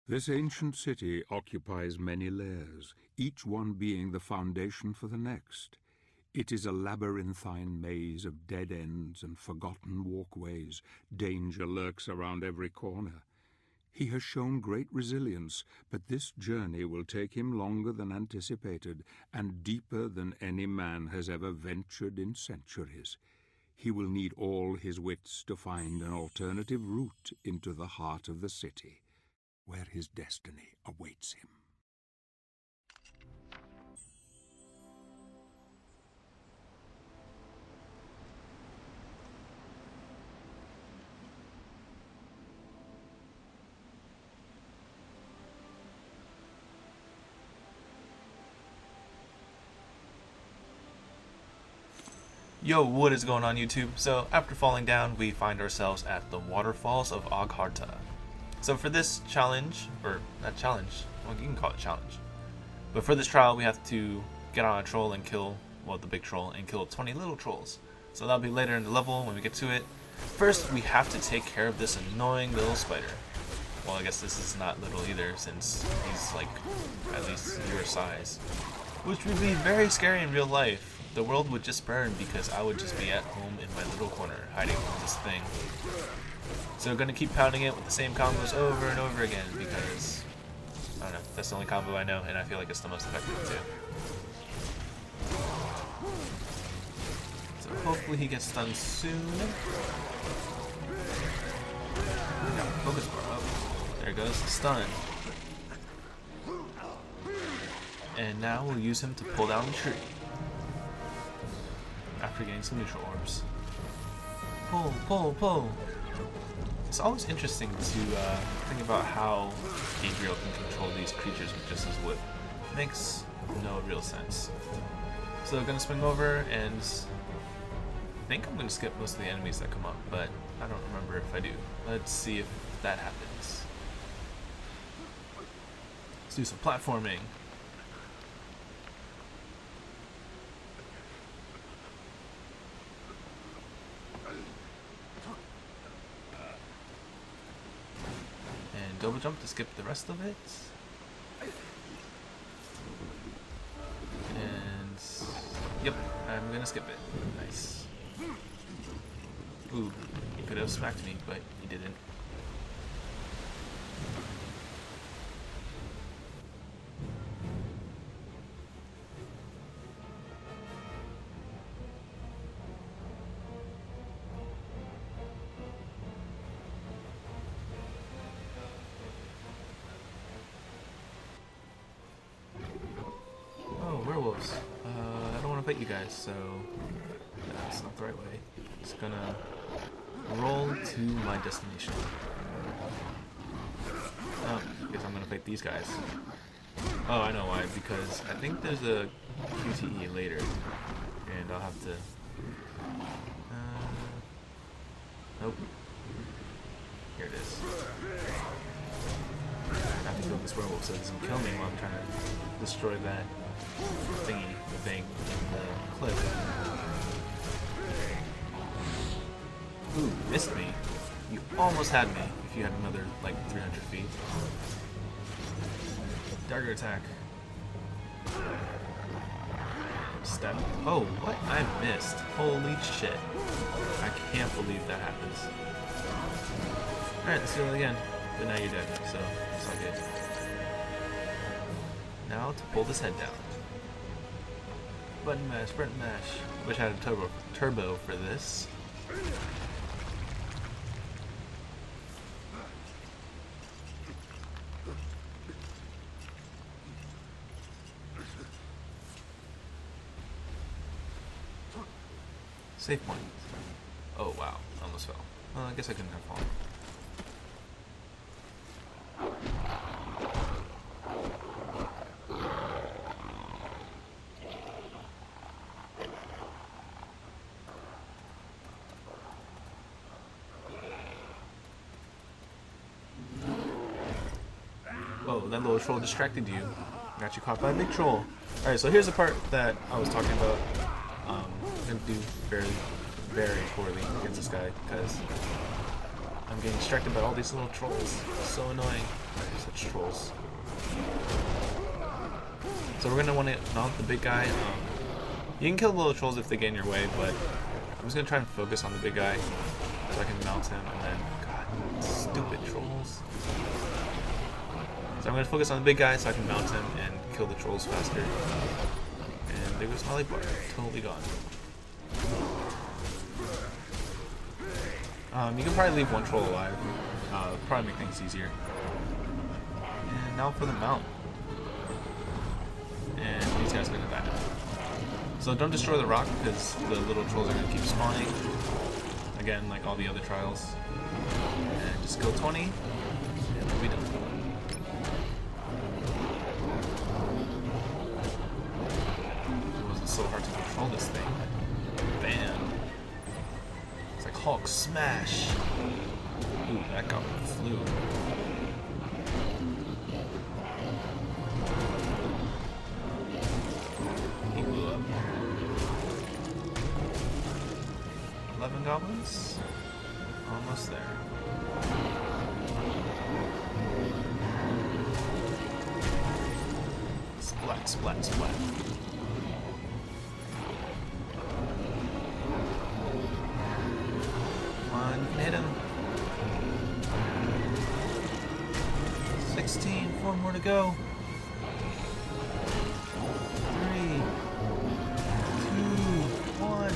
This ancient city occupies many layers, each one being the foundation for the next. It is a labyrinthine maze of dead ends and forgotten walkways. Danger lurks around every corner. He has shown great resilience, but this journey will take him longer than anticipated and deeper than any man has ever ventured in centuries. He will need all his wits to find an alternative route into the heart of the city, where his destiny awaits him. Yo, what is going on YouTube? So, after falling down, we find ourselves at the Waterfalls of Agharta. So for this challenge, or not challenge, well you can call it challenge, but for this trial we have to get on a troll and kill, well the big troll, and kill 20 little trolls. So that'll be later in the level when we get to it. First we have to take care of this annoying little spider. Well, I guess this is not little either, since he's like at least your size, which would be very scary in real life. The world would just burn because I would just be at home in my little corner hiding from this thing. So we're going to keep pounding it with the same combos over and over again because, I don't know, that's the only combo I know and I feel like it's the most effective too. So hopefully he gets stunned soon. No, focus bar up. There goes the stun. And now we'll use him to pull down the tree. After getting some neutral orbs. Pull, pull, pull! It's always interesting to think about how Gabriel can control these creatures with just his whip. Makes no real sense. So I'm gonna swing over and I think I'm gonna skip most of the enemies that come up, but I don't remember if I do. Let's see if that happens. Let's do some platforming. Double jump to skip the rest of it. And yep, I'm gonna skip it. Nice. Ooh, he could have smacked me, but he didn't. Werewolves. I don't want to fight you guys, so that's not the right way. Just gonna roll to my destination. Oh, I guess I'm gonna fight these guys. Oh, I know why. Because I think there's a QTE later, and I'll have to. Nope. Here it is. I have to kill this werewolf so it doesn't kill me while I'm trying to destroy that thingy, the thing in the cliff. Ooh, missed me. You almost had me if you had another, like, 300 feet. Dagger attack. Step. Oh, what? I missed. Holy shit. I can't believe that happens. Alright, let's do it again. But now you're dead, so it's all good. Now to pull this head down. Button mash, button mash. Wish I had a turbo for this. Save point. Oh wow, almost fell. Well, I guess I couldn't have fallen. Oh, that little troll distracted you. Got you caught by a big troll. Alright, so here's the part that I was talking about. I'm going to do very poorly against this guy because I'm getting distracted by all these little trolls. So annoying. Such trolls. So we're gonna want to mount the big guy. You can kill the little trolls if they get in your way, but I'm just gonna try and focus on the big guy so I can mount him, and then, God, stupid trolls. So I'm gonna focus on the big guy so I can mount him and kill the trolls faster. And there goes my light bar, totally gone. You can probably leave one troll alive. Probably make things easier. And now for the mount. And these guys are gonna die now. So don't destroy the rock because the little trolls are gonna keep spawning. Again, like all the other trials. And just kill 20, and we'll be done. It wasn't so hard to control this thing. Bam. It's like Hulk smash. Ooh, that got flew. He blew up. 11 goblins? Almost there. Splat, splat, splat. Come on, you can hit him. 16, 4 more to go. 3, 2, 1,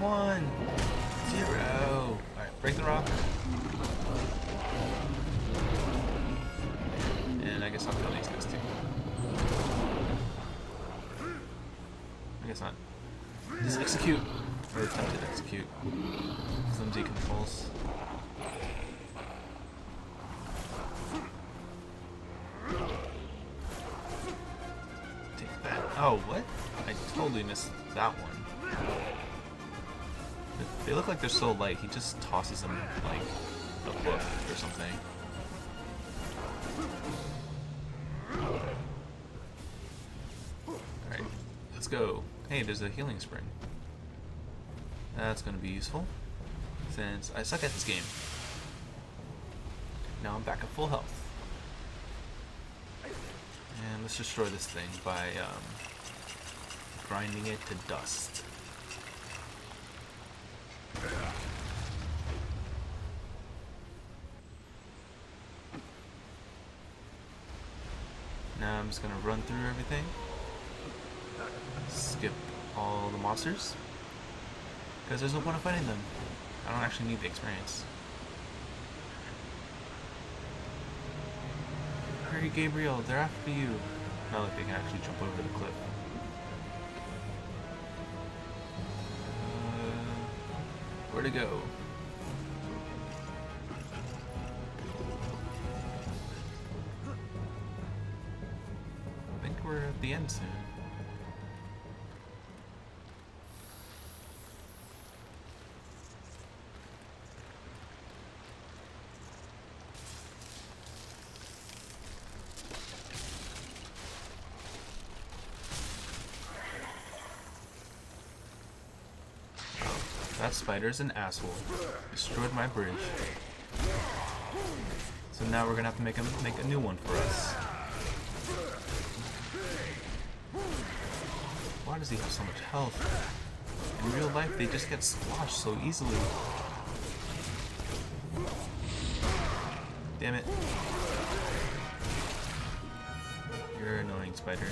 1, 0. Alright, break the rock. And I guess I'll kill these guys too. I guess not. Just execute. Or attempt to execute. Flimsy controls. Take that. Oh, what? I totally missed that one. They look like they're so light, he just tosses them like a book or something. Alright, let's go. Hey, there's a healing spring. That's gonna be useful, since I suck at this game. Now I'm back at full health. And let's destroy this thing by grinding it to dust. Now I'm just gonna run through everything. Skip all the monsters. Because there's no point in fighting them. I don't actually need the experience. Hurry, Gabriel, they're after you. Not like they can actually jump over the cliff. Where to go? I think we're at the end soon. That spider's an asshole. Destroyed my bridge. So now we're gonna have to make a new one for us. Why does he have so much health? In real life, they just get squashed so easily. Damn it. You're annoying, spider.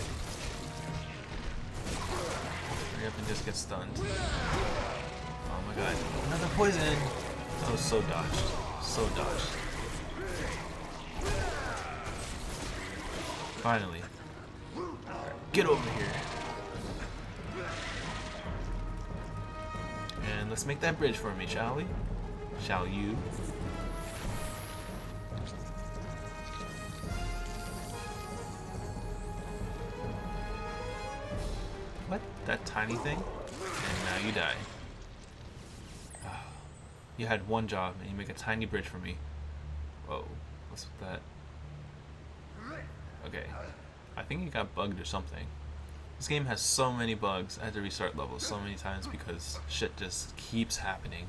Hurry up and just get stunned. Oh my god, another poison! That was so dodged. So dodged. Finally. Get over here. And let's make that bridge for me, shall we? Shall you? What? That tiny thing? And now you die. You had one job and you make a tiny bridge for me. Whoa, what's with that? Okay, I think it got bugged or something. This game has so many bugs. I had to restart levels so many times because shit just keeps happening.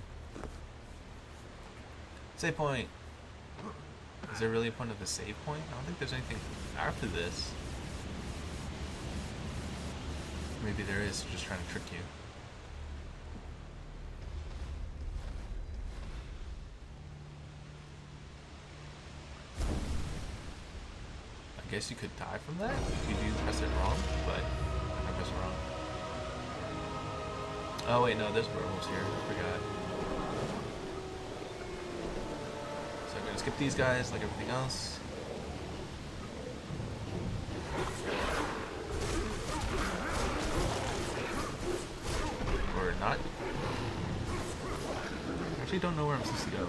Save point. Is there really a point of the save point? I don't think there's anything after this. Maybe there is, just trying to trick you. I guess you could die from that if you do press it wrong, but I pressed it wrong. Oh wait, no, there's werewolves here. I forgot. So I'm gonna skip these guys like everything else. Or not. I actually don't know where I'm supposed to go.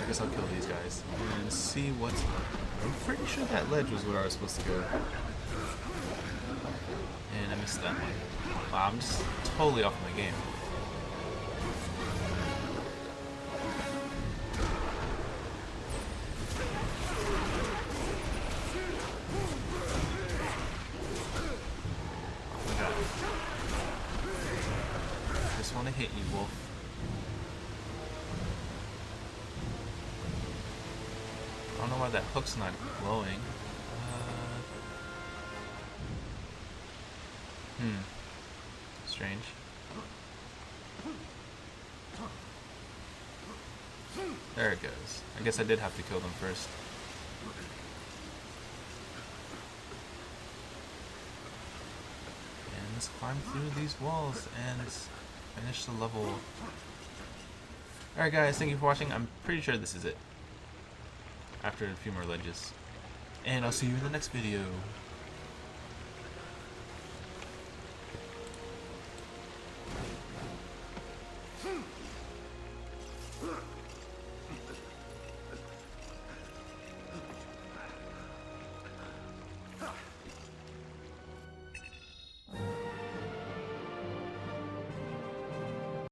I guess I'll kill these guys and see what's up. I'm pretty sure that ledge was where I was supposed to go. And I missed that one. Wow, I'm just totally off my game. Oh my god. I just want to hit you, wolf. I don't know why that hook's not glowing. Strange. There it goes. I guess I did have to kill them first. And let's climb through these walls and finish the level. Alright guys, thank you for watching. I'm pretty sure this is it. After a few more ledges. And I'll see you in the next video.